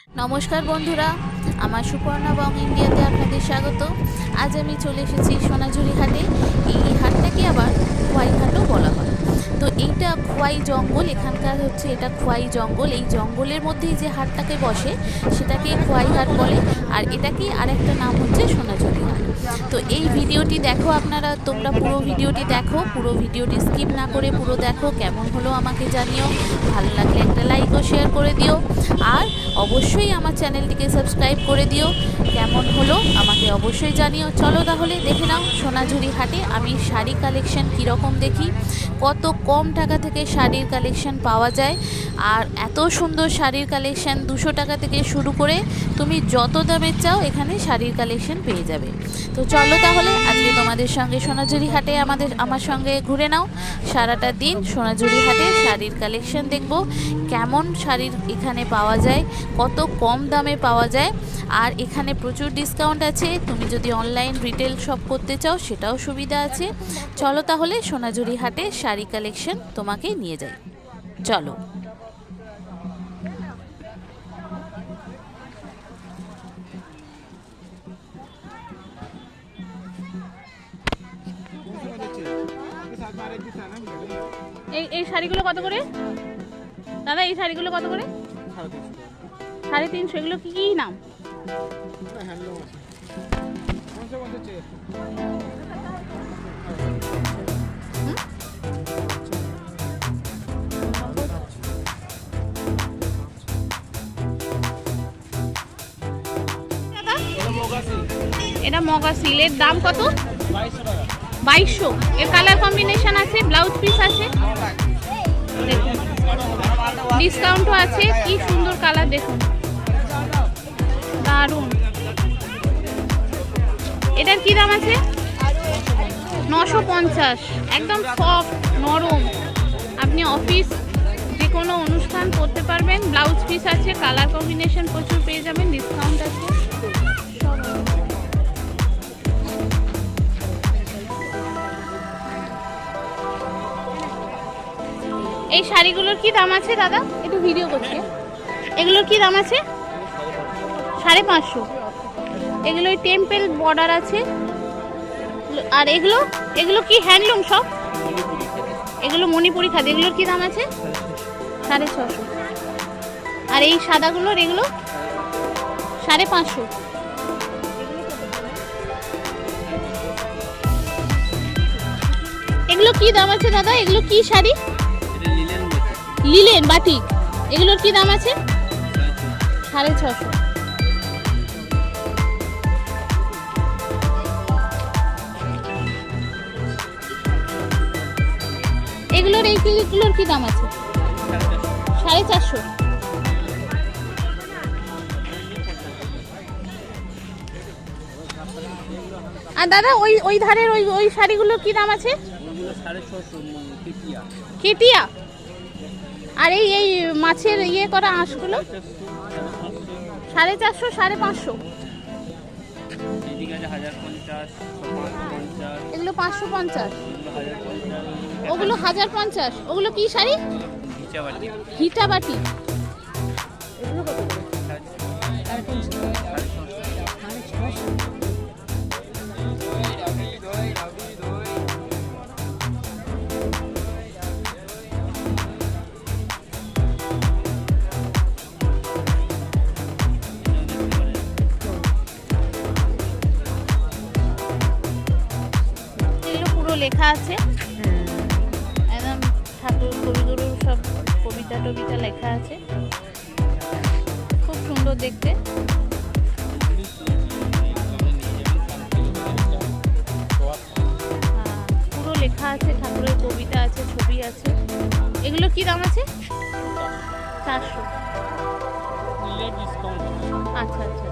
নমস্কার বন্ধুরা, আমার সুপর্ণা বং ইন্ডিয়াতে আপনাদের স্বাগত। আজ আমি চলে এসেছি সোনাঝুরি হাটে। এই হাটটাকে আবার খোয়াই হাটও বলা হয়। তো এইটা খোয়াই জঙ্গল, এখানকার হচ্ছে এটা খোয়াই জঙ্গল। এই জঙ্গলের মধ্যেই যে হাটটাকে বসে সেটাকে খোয়াই হাট বলে, আর এটাকে আরেকটা নাম হচ্ছে সোনাঝুরি হাট। তো এই ভিডিওটি দেখো আপনারা, তোমরা পুরো ভিডিওটি দেখো, পুরো ভিডিওটি স্কিপ না করে পুরো দেখো। কেমন হলো আমাকে জানিও, ভালো লাগলে একটা লাইক ও শেয়ার করে দিও, আর অবশ্যই আমার চ্যানেলটিকে সাবস্ক্রাইব করে দিও। কেমন হলো আমাকে অবশ্যই জানিও। চলো তাহলে দেখে নাও সোনাঝুরি হাটে আমি শাড়ি কালেকশন কীরকম দেখি, কত কম টাকা থেকে শাড়ির কালেকশন পাওয়া যায়। আর এত সুন্দর শাড়ির কালেকশন 200 টাকা থেকে শুরু করে তুমি যত দামের চাও এখানে শাড়ির কালেকশন পেয়ে যাবে। তো চলো তাহলে আজকে তোমাদের সঙ্গে সোনাঝুরি হাটে আমার সঙ্গে ঘুরে নাও। সারাটা দিন সোনাঝুরি হাটে শাড়ির কালেকশন দেখব, কেমন শাড়ির এখানে পাওয়া যায়, কত কম দামে পাওয়া যায়, আর এখানে প্রচুর ডিসকাউন্ট আছে। তুমি যদি অনলাইন রিটেল শপ করতে চাও সেটাও সুবিধা আছে। চলো তাহলে সোনাঝুরি হাটে শাড়ি কালেকশন তোমাকে নিয়ে যাই, চলো। এই শাড়িগুলো কত করে দাদা? এই শাড়িগুলো কত করে? 350। এগুলো কি কি নাম? এটা মগা সিলের দাম কত? 2200। এর কালার কম্বিনেশন আছে, ব্লাউজ পিস আছে, দেখুন ডিসকাউন্টও আছে। কি সুন্দর কালার দেখুন, দারুন। এটার কি দাম আছে? 950। একদম সফট নরম, আপনি অফিস যে কোনো অনুষ্ঠান করতে পারবেন। ব্লাউজ পিস আছে, কালার কম্বিনেশন প্রচুর পেয়ে যাবেন, ডিসকাউন্ট আছে। এই শাড়িগুলোর কি দাম আছে দাদা? একটু ভিডিও করছি। এগুলোর কি দাম আছে? 550। এগুলো টেম্পল বর্ডার আছে। আর এগুলো এগুলো কি হ্যান্ডলুম সব? এগুলো মণিপুরি খাদি। এগুলোর কি দাম আছে? 650। আর এই সাদাগুলোর এগুলো 550। এগুলো কি দাম আছে দাদা? এগুলো কি শাড়ি? Linen batik. এগুলোর কি দাম আছে? 650। এগুলোর এইগুলোর কি দাম আছে? 450। আর দাদা ওই ধারের ওই শাড়িগুলোর কি দাম আছে? 650 কেটিয়া। আর এই মাছের ইয়ে করা আঁশগুলো 450 550। এগুলো 550। ওগুলো 1050। ওগুলো কি শাড়ি? হিটা বাটি। এগুলো কত? লেখা আছে একদম ঠাকুর কবিগুরুর সব কবিতা টবিতা লেখা আছে, খুব সুন্দর দেখতে। পুরো লেখা আছে, ঠাকুরের কবিতা আছে, ছবি আছে। এগুলো কি দাম আছে? 400। আচ্ছা আচ্ছা,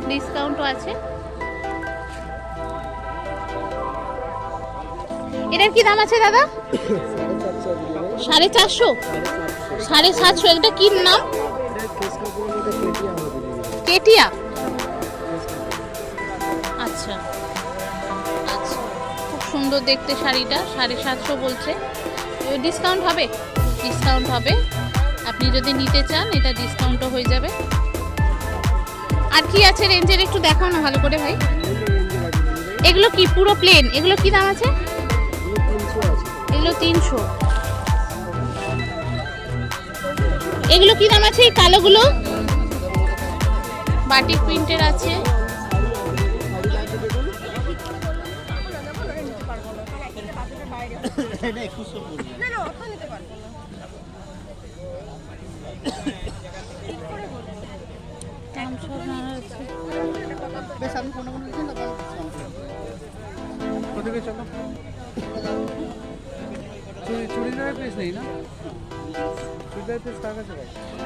ডিসকাউন্টও আছে। এটার কি দাম আছে দাদা? 450 750। এটা কি নাম? কেটিয়া। আচ্ছা আচ্ছা, খুব সুন্দর দেখতে শাড়িটা। 750 বলছে। ডিসকাউন্ট হবে? ডিসকাউন্ট হবে। আপনি আপনি যদি নিতে চান এটা ডিসকাউন্টও হয়ে যাবে। আর কি আছে রেঞ্জের একটু দেখাও না ভালো করে ভাই। এগুলো কি পুরো প্লেন? এগুলো কি দাম আছে? এগুলো 300। এগুলো কি দাম আছে? এই কালোগুলো বাটিক প্রিন্টের আছে।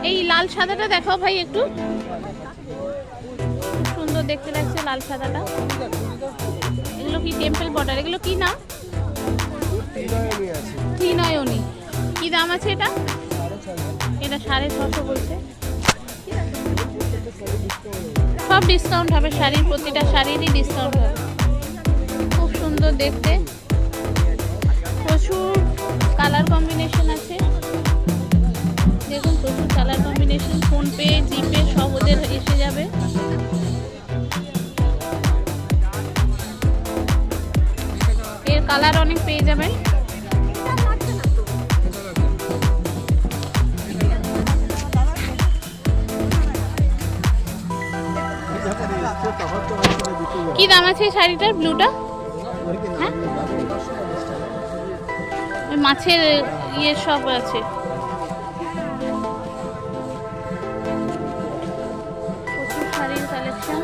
এই লাল সাদাটা দেখাও ভাই একটু, সুন্দর দেখতে লাগছে লাল সাদাটা। এগুলো কি টেম্পল বর্ডার? এগুলো কি নাম? ত্রিনয়নী। কি দাম আছে এটা? এটা 650 বলছে। সব ডিসকাউন্ট হবে, শাড়ির প্রতিটা শাড়িরই ডিসকাউন্ট হবে। খুব সুন্দর দেখতে, প্রচুর কালার কম্বিনেশন আছে। দেখুন প্রচুর কালার কম্বিনেশন, ফোনপে জিপে সব ওদের এসে যাবে। এর কালার অনেক পেয়ে যাবেন। কি দাম আছে এই শাড়িটার? ব্লুটা হ্যাঁ, মাছের ইয়ে সব আছে। প্রচুর শাড়ির কালেকশন।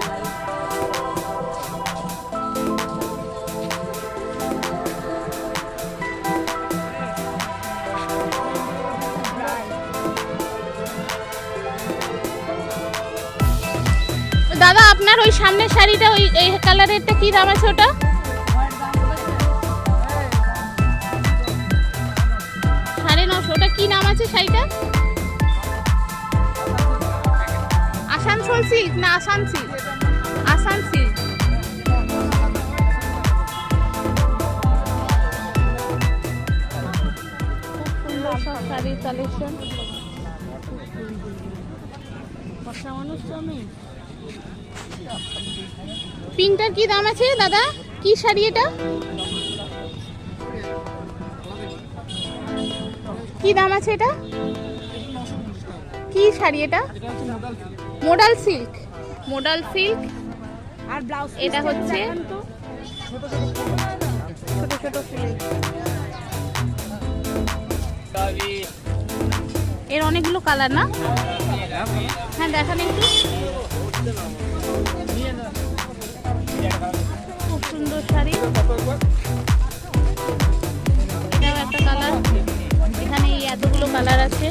দাদা আপনার ওই সামনের শাড়িটা, ওই এই কালারেরটা কি দাম আছে ওটা? ওটা কি নাম আছে শাড়িটা? আসানসোল সিল্ক না আসান সিল্ক? আসান সিল্ক। খুব সুন্দর সব শাড়ির কালেকশন। পিঙ্কটার কি দাম আছে দাদা? কি শাড়ি এটা? কি দাম আছে এটা? কি শাড়ি এটা? Modal silk. Modal silk. আর ব্লাউজ এটা হচ্ছে ছোট ছোট ফুলের। এর অনেকগুলো কালার না? হ্যাঁ দেখান একটু। খুব সুন্দর শাড়ি। এটাও একটা কালার। এখানে এই এতগুলো কালার আছে।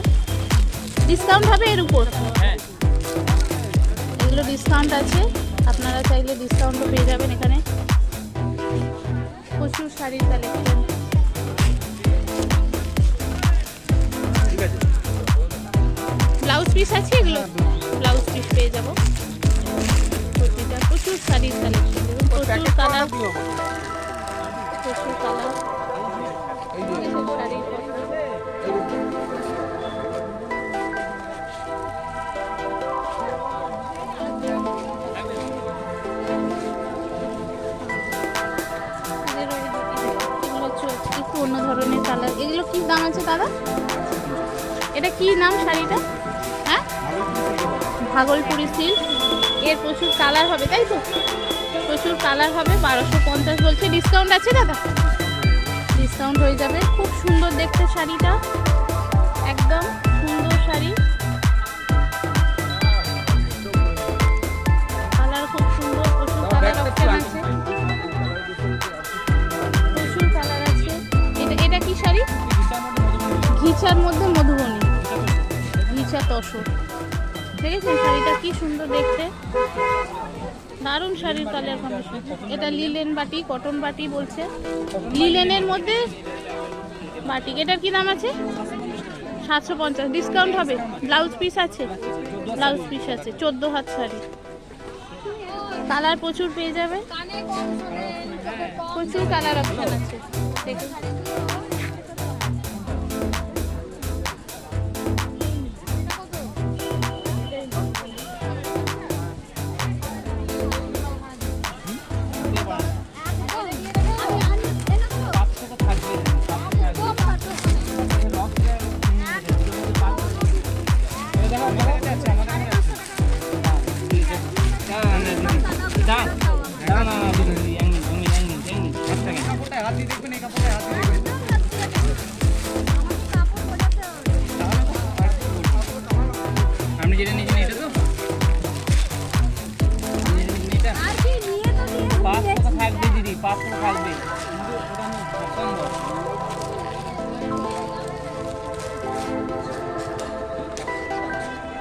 ডিসকাউন্ট হবে এর উপর? এগুলো ডিসকাউন্ট আছে, আপনারা চাইলে ডিসকাউন্টও পেয়ে যাবেন এখানে। প্রচুর শাড়ির কালেকশন। ব্লাউজ পিস আছে এগুলো? ব্লাউজ পিস পেয়ে যাবো। প্রচুর শাড়ির কালেকশন, প্রচুর কালার, প্রচুর কালার শাড়ির। একটু অন্য ধরনের কালার। এগুলো কি দাম আছে দাদা? এটা কি নাম শাড়িটা? হ্যাঁ, ভাগলপুরি সিল্ক। এর প্রচুর কালার হবে তাই তো? প্রচুর কালার হবে। 1250 বলছে। ডিসকাউন্ট আছে দাদা? ডিসকাউন্ট হয়ে যাবে। খুব সুন্দর দেখতে শাড়িটা, একদম সুন্দর শাড়ি। কালার খুব সুন্দর, প্রচুর কালার অপশন আছে, প্রচুর কালার আছে। এটা কি শাড়ি? ঘিচার মধ্যে মধুবনী, ঘিচা তসর। দেখেছেন শাড়িটা কি সুন্দর দেখতে, দারুণ শাড়ির কালার কম্বিনেশন। এটা লিলেন বাটি, কটন বাটি বলছে, লিলেনের মধ্যে বাটিক। এটার কি দাম আছে? 750। ডিসকাউন্ট হবে। ব্লাউজ পিস আছে? ব্লাউজ পিস আছে। 14 হাত শাড়ি। কালার প্রচুর পেয়ে যাবে, প্রচুর কালার অপশন আছে। দেখুন দেখবেন এই কাপড়ে হাতে দেখবেন আপনি যেটা নিয়েছেন এটা তো পাঁচ টাকা থাকবে দিদি 5 টাকা থাকবে কিন্তু ওটা আমি পছন্দ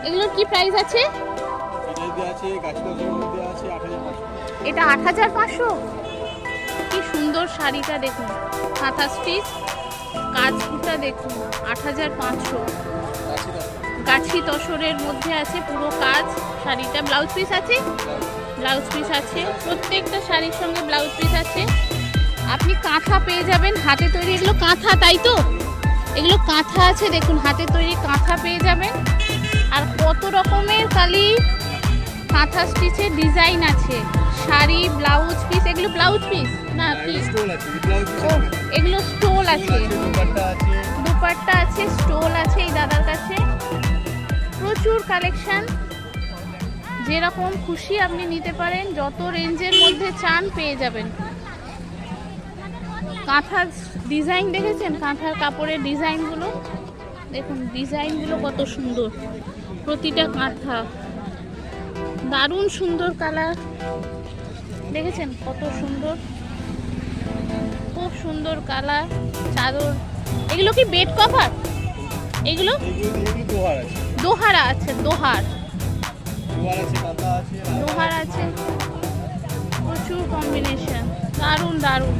এগুলোর কি প্রাইস আছে? এটা আছে গাছটার মধ্যে আছে 8500 এটা 8500। কি সুন্দর শাড়িটা দেখুন, হাতা স্টিচ, কাজটা দেখুন 8500। গাছি তসরের মধ্যে আছে পুরো কাজ শাড়িটা। ব্লাউজ পিস আছে, ব্লাউজ পিস আছে, প্রত্যেকটা শাড়ির সঙ্গে ব্লাউজ পিস আছে। আপনি কাঁথা পেয়ে যাবেন, হাতে তৈরি। এগুলো কাঁথা, তাই তো? এগুলো কাঁথা আছে দেখুন, হাতে তৈরি কাঁথা পেয়ে যাবেন। আর কত রকমের খালি কাঁথা স্টিচের ডিজাইন আছে। শাড়ি, ব্লাউজ পিস, এগুলো ব্লাউজ পিস না কি? স্টোল আছে ব্লাউজ পিস ও, এগুলো স্টোল আছে, দুপাট্টা আছে, দুপাট্টা আছে, স্টোল আছে এই দাদার কাছে। প্রচুর কালেকশন, যেরকম খুশি আপনি নিতে পারেন, যত রেঞ্জের মধ্যে চান পেয়ে যাবেন। কাঁথার ডিজাইন দেখেছেন? কাঁথার কাপড়ের ডিজাইনগুলো দেখুন, ডিজাইনগুলো কত সুন্দর। প্রতিটা কাঁথা দারুণ সুন্দর, কালার দেখেছেন কত সুন্দর, খুব সুন্দর কালার। চাদর, এগুলো কি বেড কভার? এগুলো দোহার আছে, দোহারা আছে, দোহার আছে, কাঁথা আছে, দোহার আছে। প্রচুর কম্বিনেশন, দারুণ দারুণ।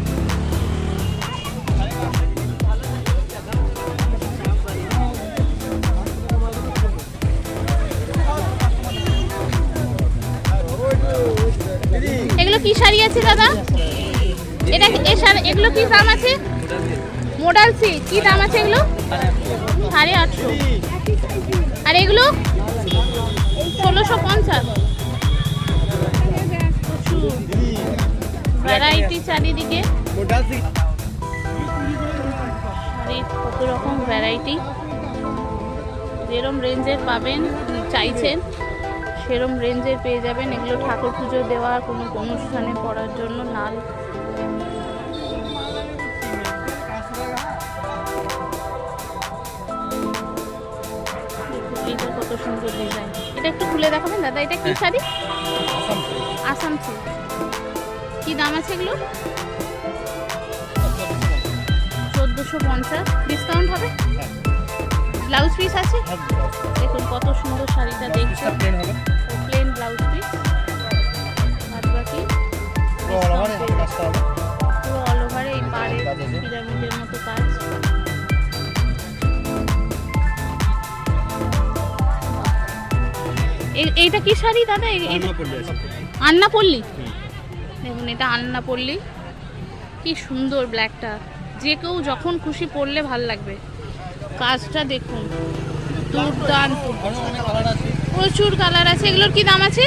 এগুলো কি শাড়ি আছে দাদা? এটা এগুলো কি দাম আছে? মডাল সিল্ক, কি দাম আছে এগুলো? 850। আর এগুলো 1650। প্রচুর ভ্যারাইটি চারিদিকে, শাড়ির কত রকম ভ্যারাইটি। যেরম রেঞ্জের পাবেন চাইছেন সেরম রেঞ্জের পেয়ে যাবেন। এগুলো ঠাকুর পুজো দেওয়া, কোনো অনুষ্ঠানে পরার জন্য লাল। এটা কত সুন্দর ডিজাইন। এটা একটু খুলে দেখাবেন দাদা? এটা কি শাড়ি? আসাম সিল্ক। কি দাম আছে এগুলো? 1450। ডিসকাউন্ট হবে? ব্লাউজ পিস আছে দেখুন, কত সুন্দর শাড়িটা দেখছেন। প্লেন ব্লাউজ পিস, বাদ বাকি পুরো অল ওভারে এই পাড়ে পিরামিডের মতো কাজ। এইটা কি শাড়ি দাদা? আন্নাপল্লী। দেখুন এটা আন্নাপল্লী, কি সুন্দর ব্ল্যাকটা। যে কেউ যখন খুশি পরলে ভাল লাগবে। কাজটা দেখুন দুর্দান্ত, প্রচুর কালার আছে। এগুলোর কি দাম আছে?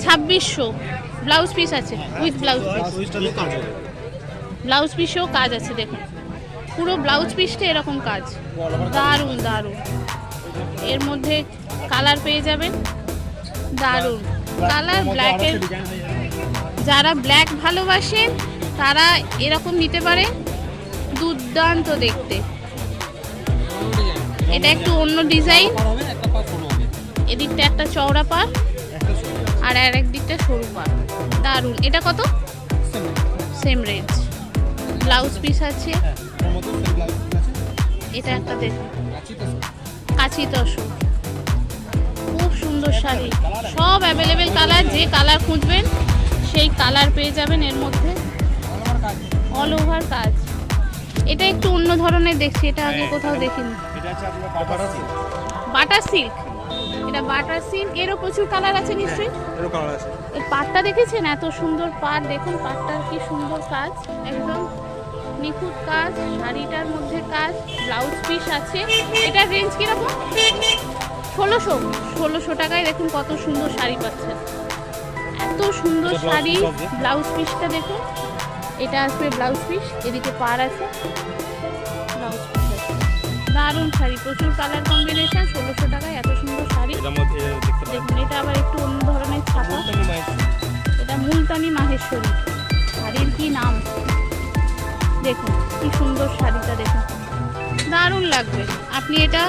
2600। ব্লাউজ পিস আছে, উইথ ব্লাউজ পিস। ব্লাউজ পিসেও কাজ আছে দেখুন, পুরো ব্লাউজ পিসটা এরকম কাজ, দারুণ দারুণ। এর মধ্যে কালার পেয়ে যাবেন, দারুণ কালার। ব্ল্যাকের, যারা ব্ল্যাক ভালোবাসেন তারা এরকম নিতে পারে, দুর্দান্ত দেখতে। এটা একটু অন্য ডিজাইন, এদিকটা একটা চওড়া পাড় আর এক দিকটা সরু পাড়, দারুণ। এটা কত? Same range. ব্লাউজ পিস আছে। এটা একটা দেখুন, কাঁচি তসর, খুব সুন্দর শাড়ি। সব অ্যাভেলেবেল কালার, যে কালার খুঁজবেন সেই কালার পেয়ে যাবেন এর মধ্যে। অল ওভার কাজ। এটা একটু অন্য ধরনের দেখছি, এটা আগে কোথাও দেখিনি। বাটার সিল্ক, এটা বাটার সিল্ক। এরও প্রচুর কালার আছে নিশ্চয়ই। এর পাটটা দেখেছেন? এত সুন্দর পাট, দেখুন পাটটার কি সুন্দর কাজ, একদম নিখুঁত কাজ। শাড়িটার মধ্যে কাজ, ব্লাউজ পিস আছে। এটার রেঞ্জ কিরকম? 1600 টাকায় দেখুন কত সুন্দর শাড়ি পাচ্ছেন। এত সুন্দর শাড়ি। ব্লাউজ পিসটা দেখুন, এটা আসবে ব্লাউজ পিস, এদিকে পাড় আছে, ব্লাউজ পিস আছে। দারুণ শাড়ি, প্রচুর কালার কম্বিনেশন। 1600 টাকায় এত সুন্দর শাড়ি দেখুন। এটা আবার একটু অন্য ধরনের ছাপা, এটা মুলতানি মাহেশ্বরী। শাড়ির কি নাম, দেখুন কি সুন্দর শাড়িটা, দেখুন দারুণ লাগবে। আপনি এটা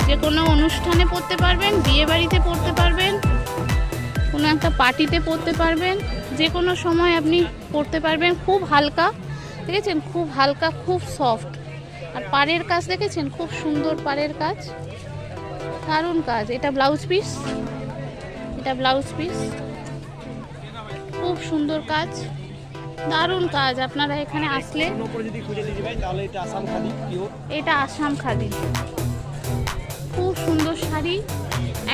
যে কোনো অনুষ্ঠানে পরতে পারবেন, বিয়ে বাড়িতে পরতে পারবেন, কোনো একটা পার্টিতে পরতে পারবেন, যে কোনো সময় আপনি পরতে পারবেন। খুব হালকা, দেখেছেন খুব হালকা, খুব সফট। আর পাড়ের কাজ দেখেছেন, খুব সুন্দর পাড়ের কাজ, দারুণ কাজ। এটা ব্লাউজ পিস, এটা ব্লাউজ পিস, খুব সুন্দর কাজ, দারুণ কাজ। আপনারা এখানে আসলে এটা আসাম খাদি, খুব সুন্দর শাড়ি।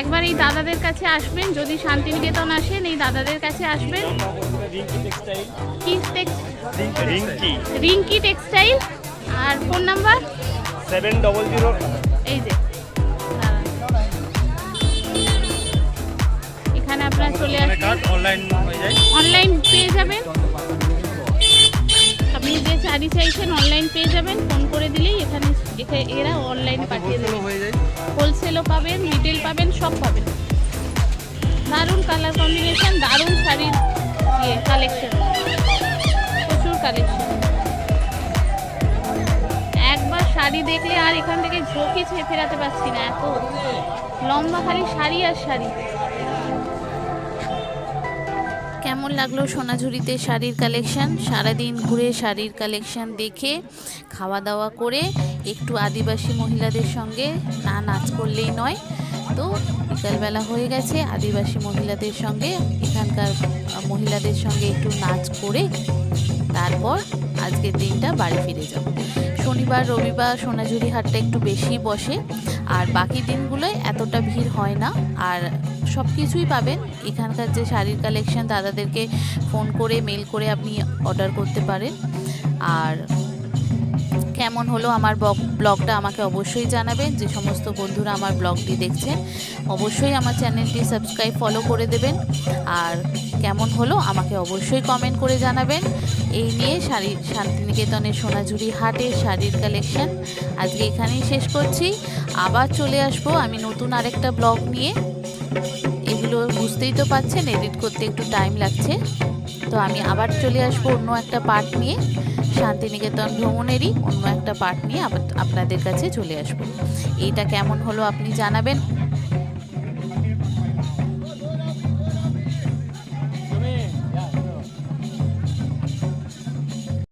একবার এই দাদাদের কাছে আসবেন, যদি শান্তিনিকেতন আসেন এই দাদাদের কাছে আসবেন। রিঙ্কি টেক্সটাইল। আর ফোন নাম্বার 700। এই যে এখানে আপনারা চলে আসবেন, অনলাইন পেয়ে যাবেন। আপনি যে শাড়ি চাইছেন অনলাইন পেয়ে যাবেন, ফোন করে দিলেই এখানে এরা অনলাইনে পাঠিয়ে দেবে। হোলসেলও পাবেন, রিটেল পাবেন, সব পাবেন। দারুণ কালার কম্বিনেশন, দারুণ শাড়ির কালেকশন, প্রচুর কালেকশন। একবার শাড়ি দেখলে আর এখান থেকে ঝোঁকে ফেরাতে পারছি না, এত লম্বা খালি শাড়ি আর শাড়ি। কেমন লাগলো সোনাঝুরিতে শাড়ির কালেকশন? সারাদিন ঘুরে শাড়ির কালেকশন দেখে খাওয়া দাওয়া করে একটু আদিবাসী মহিলাদের সঙ্গে না নাচ করলেই নয়, তো বিকালবেলা হয়ে গেছে। আদিবাসী মহিলাদের সঙ্গে, এখানকার মহিলাদের সঙ্গে একটু নাচ করে তারপর আজকের দিনটা বাড়ি ফিরে যাব। শনিবার রবিবার সোনাঝুরি হাটটা একটু বেশি বসে, আর বাকি দিনগুলোয় এতটা ভিড় হয় না। আর সব কিছুই পাবেন এখানকার যে শাড়ির কালেকশন, দাদাদেরকে ফোন করে মেল করে আপনি অর্ডার করতে পারেন। আর কেমন হলো আমার ব্লগটা আমাকে অবশ্যই জানাবেন। যে সমস্ত বন্ধুরা আমার ব্লগটি দেখছেন অবশ্যই আমার চ্যানেলটি সাবস্ক্রাইব ফলো করে দেবেন। আর কেমন হলো আমাকে অবশ্যই কমেন্ট করে জানাবেন। এই নিয়ে শান্তিনিকেতনের সোনাঝুরি হাটের শাড়ির কালেকশন আজকে এখানেই শেষ করছি। আবার চলে আসবো আমি নতুন আরেকটা ব্লগ নিয়ে। এগুলো বুঝতেই তো পাচ্ছেন, এডিট করতে একটু টাইম লাগছে। তো আমি আবার চলে আসবো অন্য একটা পার্ট নিয়ে, শান্তিনিকেতন ভ্রমণেরই অন্য একটা পার্ট নিয়ে আপনাদের কাছে চলে আসবো। এইটা কেমন হলো আপনি জানাবেন।